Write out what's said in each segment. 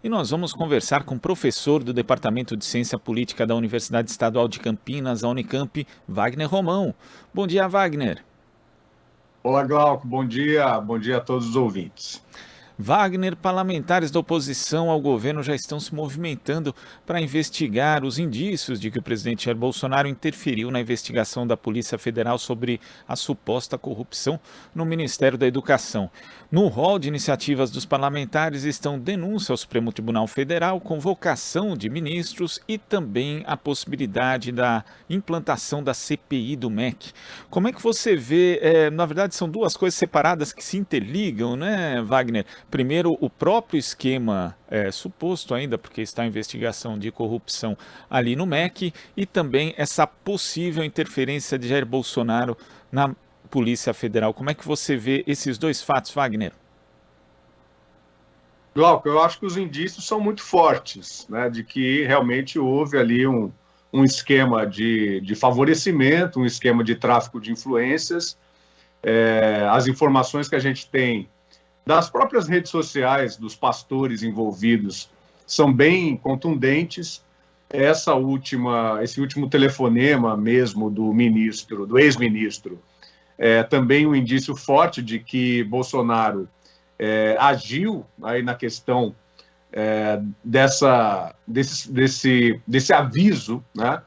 e nós vamos conversar com o professor do Departamento de Ciência Política da Universidade Estadual de Campinas, a Unicamp, Wagner Romão. Bom dia, Wagner. Olá, Glauco, bom dia a todos os ouvintes. Wagner, parlamentares da oposição ao governo já estão se movimentando para investigar os indícios de que o presidente Jair Bolsonaro interferiu na investigação da Polícia Federal sobre a suposta corrupção no Ministério da Educação. No rol de iniciativas dos parlamentares estão denúncia ao Supremo Tribunal Federal, convocação de ministros e também a possibilidade da implantação da CPI do MEC. Como é que você vê, na verdade são duas coisas separadas que se interligam, né, Wagner? Primeiro, o próprio esquema, suposto ainda, porque está em investigação de corrupção ali no MEC, e também essa possível interferência de Jair Bolsonaro na Polícia Federal. Como é que você vê esses dois fatos, Wagner? Glauco, eu acho que os indícios são muito fortes, né, de que realmente houve ali um esquema de favorecimento, um esquema de tráfico de influências. As informações que a gente tem das próprias redes sociais, dos pastores envolvidos, são bem contundentes. Esse último telefonema mesmo do ex-ministro, também um indício forte de que Bolsonaro agiu aí na questão desse aviso, né,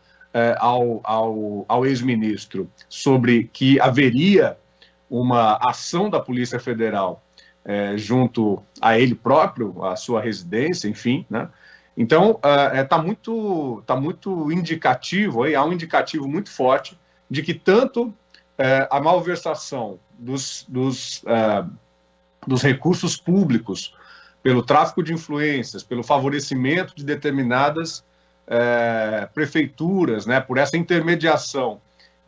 ao ex-ministro sobre que haveria uma ação da Polícia Federal junto a ele próprio, a sua residência, enfim, né? Então, tá muito indicativo, há um indicativo muito forte de que tanto a malversação dos recursos públicos, pelo tráfico de influências, pelo favorecimento de determinadas prefeituras, né, por essa intermediação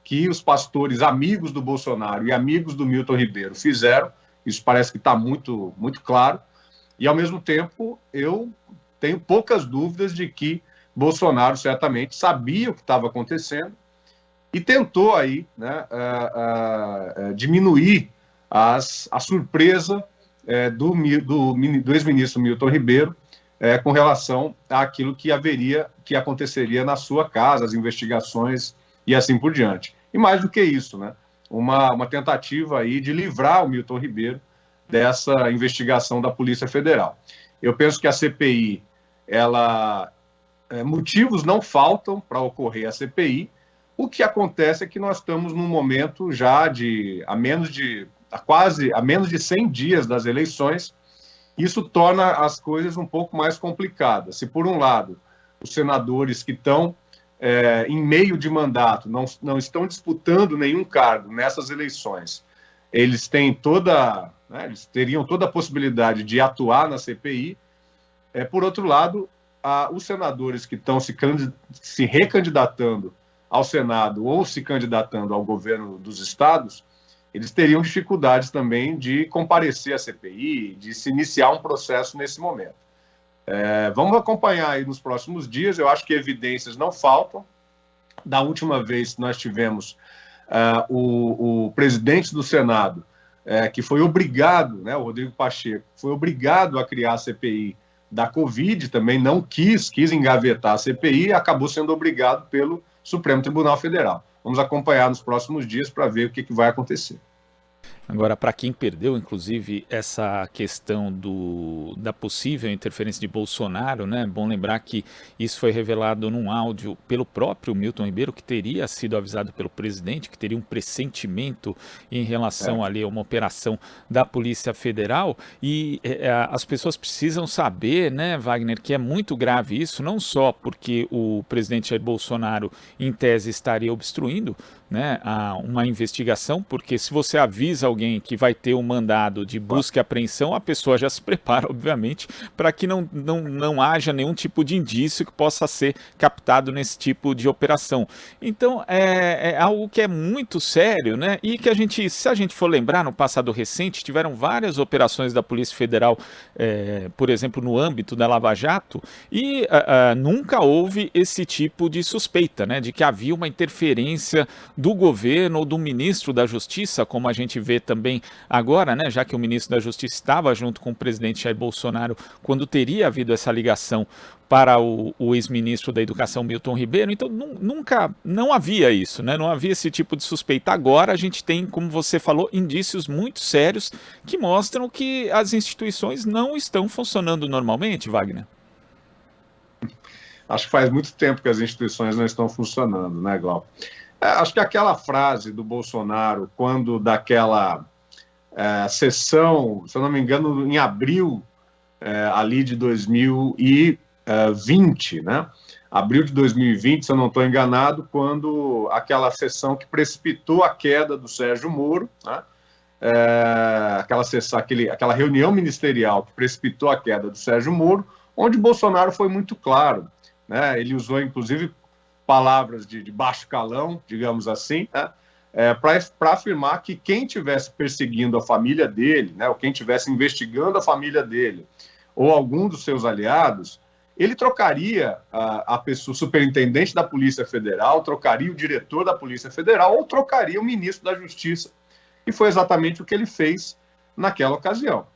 que os pastores amigos do Bolsonaro e amigos do Milton Ribeiro fizeram, isso parece que está muito, muito claro, e ao mesmo tempo eu tenho poucas dúvidas de que Bolsonaro certamente sabia o que estava acontecendo e tentou aí, né, diminuir a surpresa do ex-ministro Milton Ribeiro com relação àquilo que aconteceria na sua casa, as investigações e assim por diante. E mais do que isso, né, uma tentativa aí de livrar o Milton Ribeiro dessa investigação da Polícia Federal. Eu penso que a CPI, motivos não faltam para ocorrer a CPI. O que acontece é que nós estamos num momento já a menos de 100 dias das eleições. Isso torna as coisas um pouco mais complicadas. Se, por um lado, os senadores que estão em meio de mandato, não estão disputando nenhum cargo nessas eleições, eles teriam toda a possibilidade de atuar na CPI. Por outro lado, os senadores que estão se recandidatando ao Senado ou se candidatando ao governo dos estados, eles teriam dificuldades também de comparecer à CPI, de se iniciar um processo nesse momento. Vamos acompanhar aí nos próximos dias. Eu acho que evidências não faltam. Da última vez que nós tivemos o presidente do Senado, que foi obrigado, né, o Rodrigo Pacheco, foi obrigado a criar a CPI da Covid, também não quis engavetar a CPI e acabou sendo obrigado pelo Supremo Tribunal Federal. Vamos acompanhar nos próximos dias para ver o que vai acontecer. Agora, para quem perdeu, inclusive, essa questão da possível interferência de Bolsonaro, né? Bom lembrar que isso foi revelado num áudio pelo próprio Milton Ribeiro, que teria sido avisado pelo presidente, que teria um pressentimento em relação ali a uma operação da Polícia Federal. E as pessoas precisam saber, né, Wagner, que é muito grave isso, não só porque o presidente Jair Bolsonaro, em tese, estaria obstruindo, né, uma investigação, porque se você avisa alguém que vai ter um mandado de busca e apreensão, a pessoa já se prepara, obviamente, para que não haja nenhum tipo de indício que possa ser captado nesse tipo de operação. Então, é algo que é muito sério, né, e que se a gente for lembrar, no passado recente, tiveram várias operações da Polícia Federal, por exemplo, no âmbito da Lava Jato, e nunca houve esse tipo de suspeita, né, de que havia uma interferência do governo ou do ministro da Justiça, como a gente vê também agora, né, já que o ministro da Justiça estava junto com o presidente Jair Bolsonaro, quando teria havido essa ligação para o ex-ministro da Educação, Milton Ribeiro, então não havia isso, né? Não havia esse tipo de suspeita. Agora a gente tem, como você falou, indícios muito sérios que mostram que as instituições não estão funcionando normalmente, Wagner. Acho que faz muito tempo que as instituições não estão funcionando, né, Glauco? Acho que aquela frase do Bolsonaro, quando daquela sessão, se eu não me engano, em abril ali de 2020, né? Abril de 2020, se eu não estou enganado, quando aquela sessão que precipitou a queda do Sérgio Moro, né? Aquela reunião ministerial que precipitou a queda do Sérgio Moro, onde Bolsonaro foi muito claro, né? Ele usou, inclusive, palavras de baixo calão, digamos assim, né? Para afirmar que quem estivesse perseguindo a família dele, né, ou quem estivesse investigando a família dele, ou algum dos seus aliados, ele trocaria a pessoa, o superintendente da Polícia Federal, trocaria o diretor da Polícia Federal, ou trocaria o ministro da Justiça. E foi exatamente o que ele fez naquela ocasião.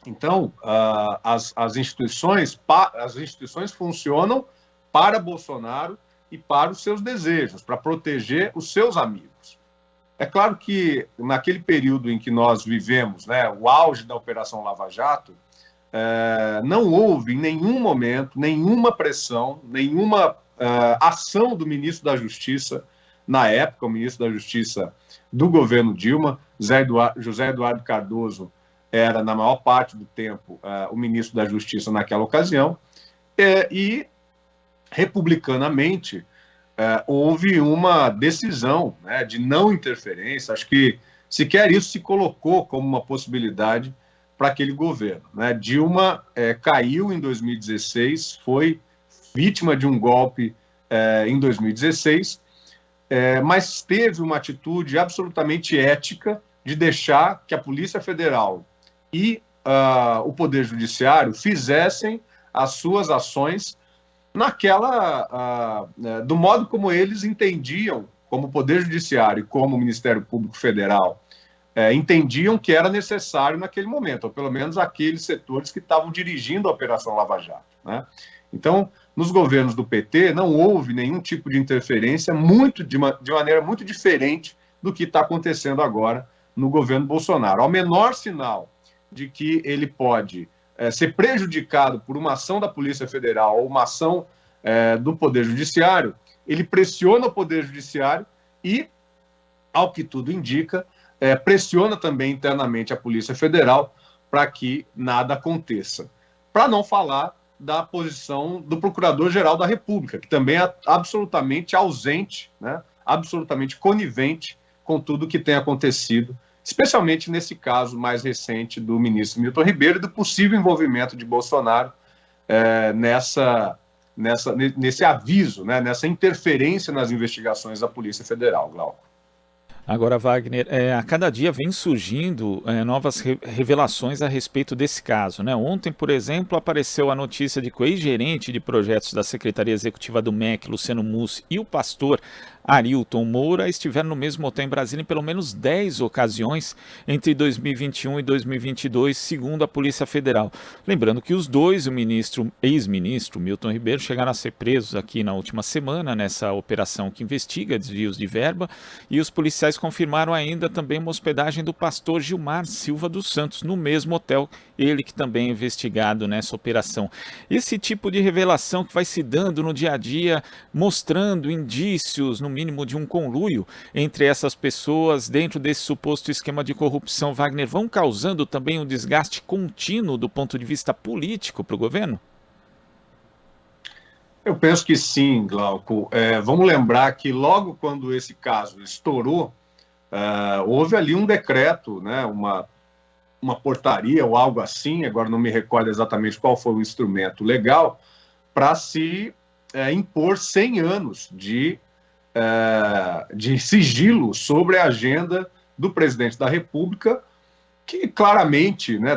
Então, as instituições funcionam para Bolsonaro e para os seus desejos, para proteger os seus amigos. É claro que naquele período em que nós vivemos, né, o auge da Operação Lava Jato, não houve em nenhum momento nenhuma pressão, nenhuma ação do ministro da Justiça, na época, o ministro da Justiça do governo Dilma, José Eduardo Cardoso, era, na maior parte do tempo, o ministro da Justiça naquela ocasião, e republicanamente, houve uma decisão, né, de não interferência. Acho que sequer isso se colocou como uma possibilidade para aquele governo, né? Dilma caiu em 2016, foi vítima de um golpe em 2016, mas teve uma atitude absolutamente ética de deixar que a Polícia Federal e o Poder Judiciário fizessem as suas ações do modo como eles entendiam, como o Poder Judiciário e como o Ministério Público Federal entendiam que era necessário naquele momento, ou pelo menos aqueles setores que estavam dirigindo a Operação Lava Jato, né? Então, nos governos do PT, não houve nenhum tipo de interferência, de maneira muito diferente do que está acontecendo agora no governo Bolsonaro. Ao menor sinal de que ele pode ser prejudicado por uma ação da Polícia Federal ou uma ação do Poder Judiciário, ele pressiona o Poder Judiciário e, ao que tudo indica, pressiona também internamente a Polícia Federal para que nada aconteça. Para não falar da posição do Procurador-Geral da República, que também é absolutamente ausente, né, absolutamente conivente com tudo que tem acontecido, especialmente nesse caso mais recente do ministro Milton Ribeiro e do possível envolvimento de Bolsonaro nesse aviso, né, nessa interferência nas investigações da Polícia Federal, Glauco. Agora, Wagner, a cada dia vem surgindo novas revelações a respeito desse caso, né? Ontem, por exemplo, apareceu a notícia de que o ex-gerente de projetos da Secretaria Executiva do MEC, Luciano Mussi, e o pastor Arilton Moura estiveram no mesmo hotel em Brasília em pelo menos 10 ocasiões entre 2021 e 2022, segundo a Polícia Federal. Lembrando que os dois, o ex-ministro Milton Ribeiro, chegaram a ser presos aqui na última semana, nessa operação que investiga desvios de verba, e os policiais confirmaram ainda também uma hospedagem do pastor Gilmar Silva dos Santos, no mesmo hotel, ele que também é investigado nessa operação. Esse tipo de revelação que vai se dando no dia a dia, mostrando indícios, no mínimo, de um conluio entre essas pessoas dentro desse suposto esquema de corrupção, Wagner, vão causando também um desgaste contínuo do ponto de vista político para o governo? Eu penso que sim, Glauco. Vamos lembrar que logo quando esse caso estourou, houve ali um decreto, né, uma portaria ou algo assim, agora não me recordo exatamente qual foi o instrumento legal, para se impor 100 anos de sigilo sobre a agenda do presidente da República, que claramente, né,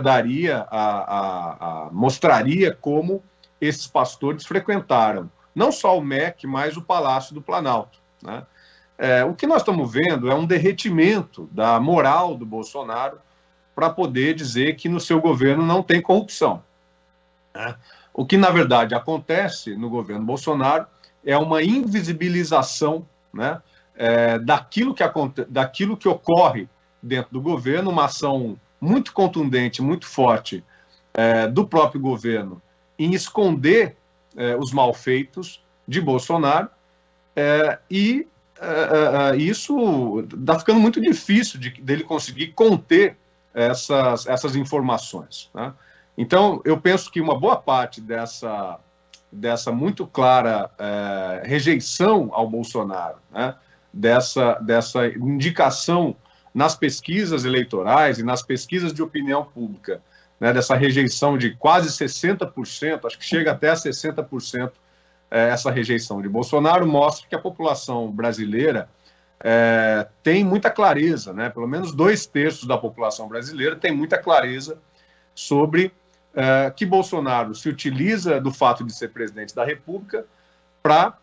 mostraria como esses pastores frequentaram não só o MEC, mas o Palácio do Planalto, né? O que nós estamos vendo é um derretimento da moral do Bolsonaro para poder dizer que no seu governo não tem corrupção, né? O que, na verdade, acontece no governo Bolsonaro é uma invisibilização, né, daquilo que ocorre dentro do governo, uma ação muito contundente, muito forte do próprio governo em esconder os malfeitos de Bolsonaro, e isso está ficando muito difícil dele conseguir conter essas informações, né? Então, eu penso que uma boa parte dessa muito clara rejeição ao Bolsonaro, né, dessa indicação nas pesquisas eleitorais e nas pesquisas de opinião pública, né, dessa rejeição de quase 60%, acho que chega até a 60%, essa rejeição de Bolsonaro, mostra que a população brasileira tem muita clareza, né, pelo menos 2/3 da população brasileira tem muita clareza sobre que Bolsonaro se utiliza do fato de ser presidente da República para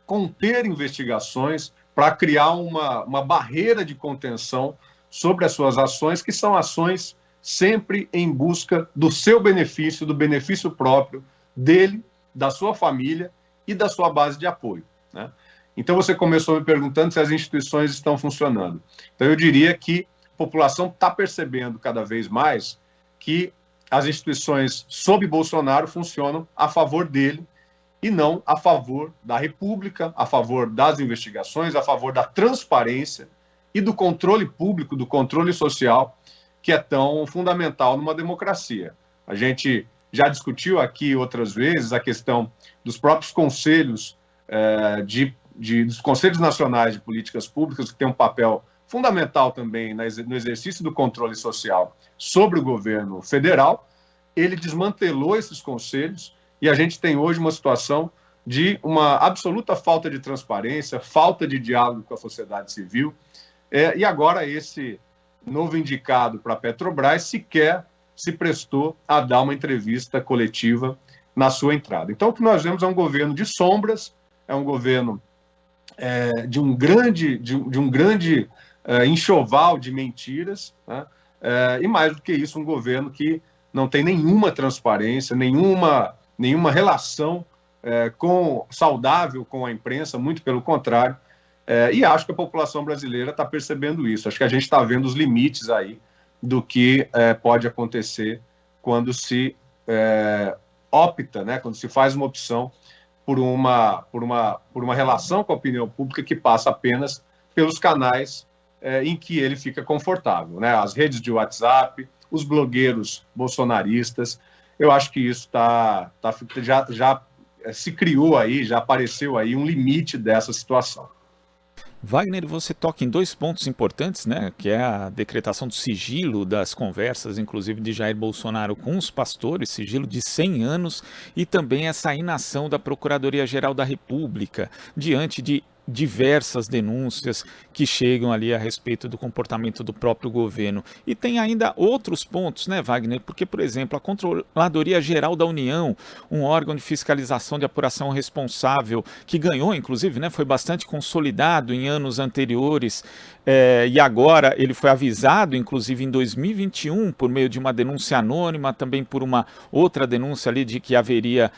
conter investigações, para criar uma barreira de contenção sobre as suas ações, que são ações sempre em busca do seu benefício, do benefício próprio dele, da sua família e da sua base de apoio, né? Então, você começou me perguntando se as instituições estão funcionando. Então, eu diria que a população está percebendo cada vez mais que as instituições sob Bolsonaro funcionam a favor dele e não a favor da República, a favor das investigações, a favor da transparência e do controle público, do controle social, que é tão fundamental numa democracia. A gente já discutiu aqui outras vezes a questão dos próprios conselhos, dos conselhos nacionais de políticas públicas, que tem um papel fundamental também no exercício do controle social sobre o governo federal. Ele desmantelou esses conselhos e a gente tem hoje uma situação de uma absoluta falta de transparência, falta de diálogo com a sociedade civil, e agora esse novo indicado para a Petrobras sequer se prestou a dar uma entrevista coletiva na sua entrada. Então, o que nós vemos é um governo de sombras, é um governo de um grande enxoval de mentiras, né? E mais do que isso, um governo que não tem nenhuma transparência, nenhuma relação saudável com a imprensa, muito pelo contrário, e acho que a população brasileira está percebendo isso. Acho que a gente está vendo os limites aí do que pode acontecer quando se opta, né, quando se faz uma opção por uma relação com a opinião pública que passa apenas pelos canais em que ele fica confortável, né? As redes de WhatsApp, os blogueiros bolsonaristas. Eu acho que isso já se criou aí, já apareceu aí um limite dessa situação. Wagner, você toca em dois pontos importantes, né, que é a decretação do sigilo das conversas, inclusive de Jair Bolsonaro com os pastores, sigilo de 100 anos, e também essa inação da Procuradoria-Geral da República, diante de diversas denúncias que chegam ali a respeito do comportamento do próprio governo. E tem ainda outros pontos, né, Wagner? Porque, por exemplo, a Controladoria Geral da União, um órgão de fiscalização de apuração responsável, que ganhou, inclusive, né, foi bastante consolidado em anos anteriores, e agora ele foi avisado, inclusive em 2021, por meio de uma denúncia anônima, também por uma outra denúncia ali de que haveria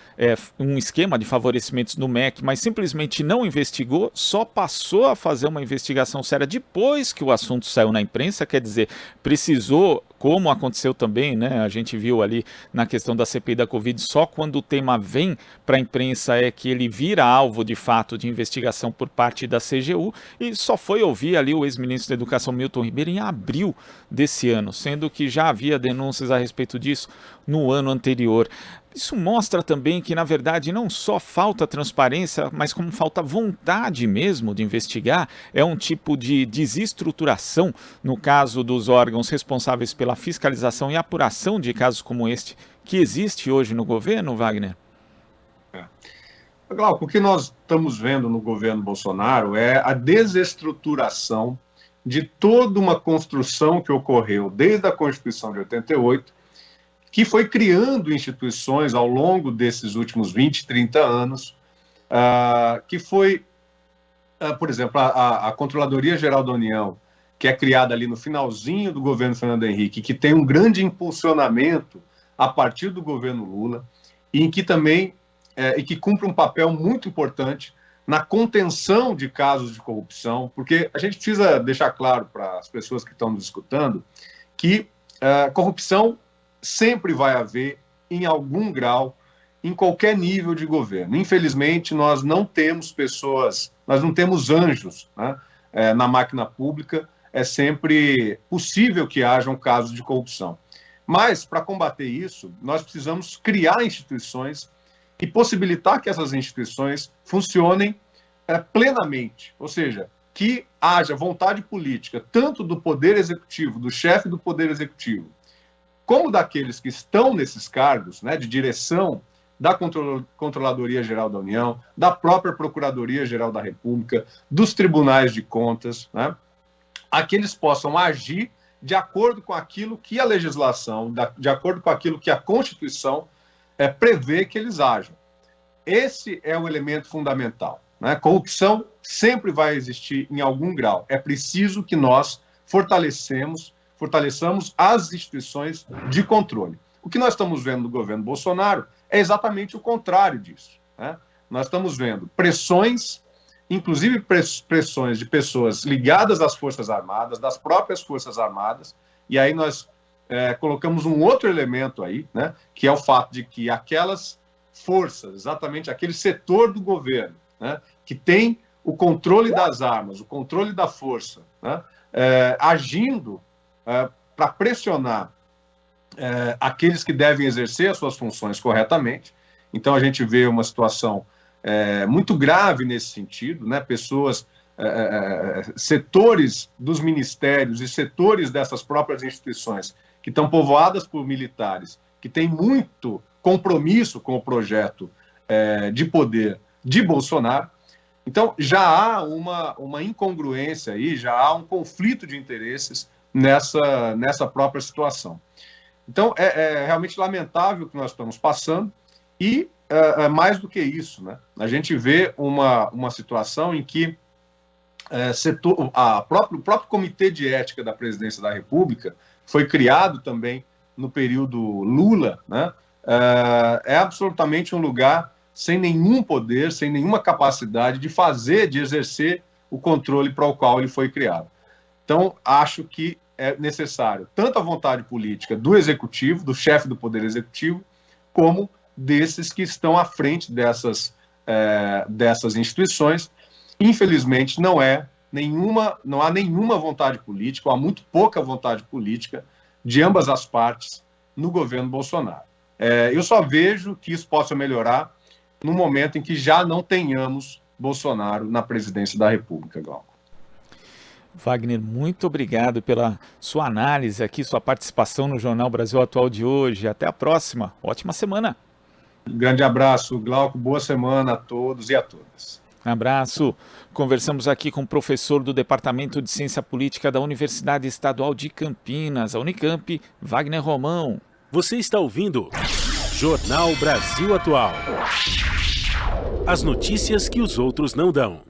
um esquema de favorecimentos no MEC, mas simplesmente não investigou, só passou a fazer uma investigação séria depois que o assunto saiu na imprensa, quer dizer, precisou, como aconteceu também, né, a gente viu ali na questão da CPI da Covid, só quando o tema vem para a imprensa é que ele vira alvo de fato de investigação por parte da CGU, e só foi ouvir ali o ex-ministro da Educação Milton Ribeiro em abril desse ano, sendo que já havia denúncias a respeito disso no ano anterior. Isso mostra também que, na verdade, não só falta transparência, mas como falta vontade mesmo de investigar, é um tipo de desestruturação, no caso dos órgãos responsáveis pela fiscalização e apuração de casos como este, que existe hoje no governo, Wagner? Glauco, o que nós estamos vendo no governo Bolsonaro é a desestruturação de toda uma construção que ocorreu desde a Constituição de 88, que foi criando instituições ao longo desses últimos 20, 30 anos, que foi por exemplo, a Controladoria Geral da União, que é criada ali no finalzinho do governo Fernando Henrique, que tem um grande impulsionamento a partir do governo Lula, e em que também e que cumpre um papel muito importante na contenção de casos de corrupção, porque a gente precisa deixar claro para as pessoas que estão nos escutando que corrupção sempre vai haver em algum grau, em qualquer nível de governo. Infelizmente, nós não temos pessoas, nós não temos anjos, né, na máquina pública. É sempre possível que hajam casos de corrupção. Mas, para combater isso, nós precisamos criar instituições e possibilitar que essas instituições funcionem plenamente, ou seja, que haja vontade política, tanto do Poder Executivo, do chefe do Poder Executivo, como daqueles que estão nesses cargos, né, de direção da Controladoria Geral da União, da própria Procuradoria Geral da República, dos tribunais de contas, né, a que eles possam agir de acordo com aquilo que a legislação, de acordo com aquilo que a Constituição prevê que eles ajam. Esse é o elemento fundamental, né? Corrupção sempre vai existir em algum grau. É preciso que nós fortaleçamos as instituições de controle. O que nós estamos vendo no governo Bolsonaro é exatamente o contrário disso, né? Nós estamos vendo pressões, inclusive pressões de pessoas ligadas às Forças Armadas, das próprias Forças Armadas, e aí nós colocamos um outro elemento aí, né, que é o fato de que aquelas forças, exatamente aquele setor do governo, né, que tem o controle das armas, o controle da força, né, agindo para pressionar aqueles que devem exercer as suas funções corretamente. Então a gente vê uma situação muito grave nesse sentido, né? Pessoas, setores dos ministérios e setores dessas próprias instituições que estão povoadas por militares, que têm muito compromisso com o projeto de poder de Bolsonaro. Então já há uma incongruência aí, já há um conflito de interesses nessa própria situação. Então é realmente lamentável o que nós estamos passando e mais do que isso, né? A gente vê uma situação em que o próprio Comitê de Ética da Presidência da República foi criado também no período Lula, né? É absolutamente um lugar sem nenhum poder, sem nenhuma capacidade de exercer o controle para o qual ele foi criado. Então, acho que é necessário tanto a vontade política do Executivo, do chefe do Poder Executivo, como desses que estão à frente dessas instituições. Infelizmente, não há nenhuma vontade política, ou há muito pouca vontade política de ambas as partes no governo Bolsonaro. Eu só vejo que isso possa melhorar no momento em que já não tenhamos Bolsonaro na presidência da República, Glauco. Wagner, muito obrigado pela sua análise aqui, sua participação no Jornal Brasil Atual de hoje. Até a próxima. Ótima semana. Um grande abraço, Glauco. Boa semana a todos e a todas. Abraço. Conversamos aqui com o professor do Departamento de Ciência Política da Universidade Estadual de Campinas, a Unicamp, Wagner Romão. Você está ouvindo Jornal Brasil Atual. As notícias que os outros não dão.